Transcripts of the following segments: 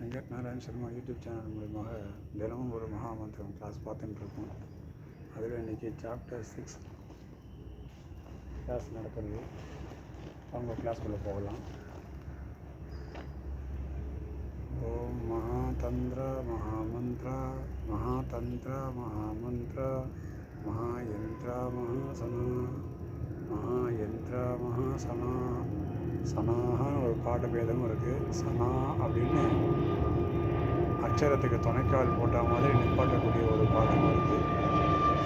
Venkat Narayan Sharma YouTube channel மூலியமாக தினமும் ஒரு மகாமந்திரம் கிளாஸ் பார்த்துட்டு இருக்கோம். அதில் இன்றைக்கி சாப்டர் 6 கிளாஸ் நடக்கிறது. அவங்க கிளாஸ்குள்ளே போகலாம். ஓம் மகாதந்திர மகாமந்திர மகாதந்திர மகாமந்திர மகாயந்திர மகாசனா மகாயந்திர மகாசனா. சனான்னு ஒரு பாட்டு பேதமும் இருக்குது. சனா அப்படின்னு அக்ஷரத்துக்கு துணைக்கால் போட்ட மாதிரி நிப்பாட்டக்கூடிய ஒரு பாடமும் இருக்குது.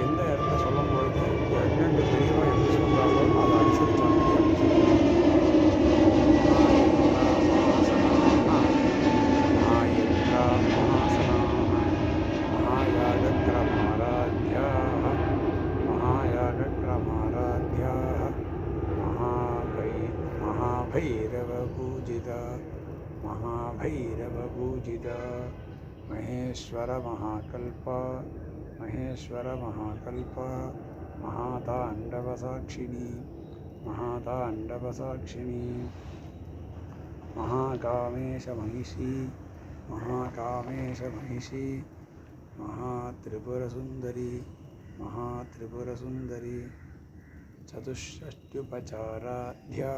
எந்த இடத்துல சொல்லும்பொழுது என்னென்று பெரியவா எப்படி சொல்கிறாங்களோ அதை அனுசரித்த மாதிரி அப்படி சொல்லுவாங்க. महाभैरव पूजिता महेश्वर महाकल्प महेश्वर महाकल्प महातांडव साक्षिणी महाकामेश महिषी महात्रिपुरसुंदरी चतुष्षष्ट्युपचाराध्या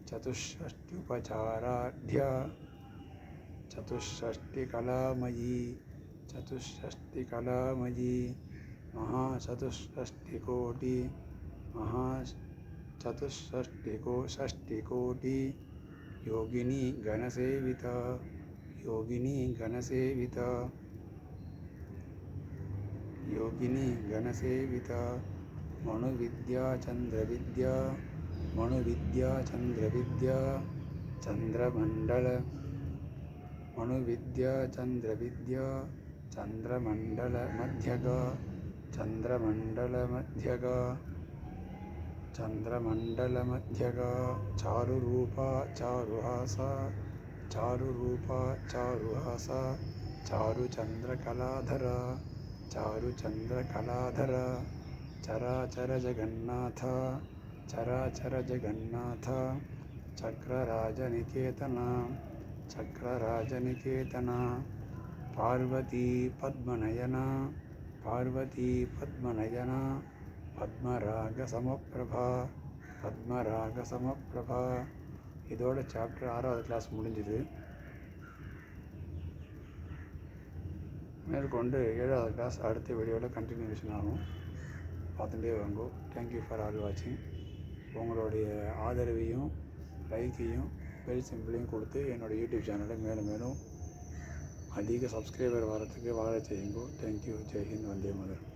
चतुष्षष्टिकलामयी षष्टिकोटि योगिनी गणसेविता मनुविद्या चंद्रविद्या चंद्रमंडल मध्यगा चारुरूपा चारुहासा चारुचंद्रकलाधरा चराचर जगन्नाथ चक्रराजनिकेतना पार्वती पद्मनयना पद्मराग समप्रभा. இதோட சாப்டர் 6வது கிளாஸ் முடிஞ்சுது. மேற்கொண்டு 7வது கிளாஸ் அடுத்த வீடியோவில் கண்டினியூஷன் ஆகும். பார்த்துட்டே வாங்க. தேங்க்யூ ஃபார் ஆல் வாட்சிங். உங்களுடைய ஆதரவையும் லைக்கையும் பெல் சிம்பிளையும் கொடுத்து என்னோடய யூடியூப் சேனலை மேலும் அதிக சப்ஸ்கிரைபர் வரத்துக்கு வளர செய்யுங்க. தேங்க்யூ. ஜெய்ஹிந்த். வந்தே மாதரம்.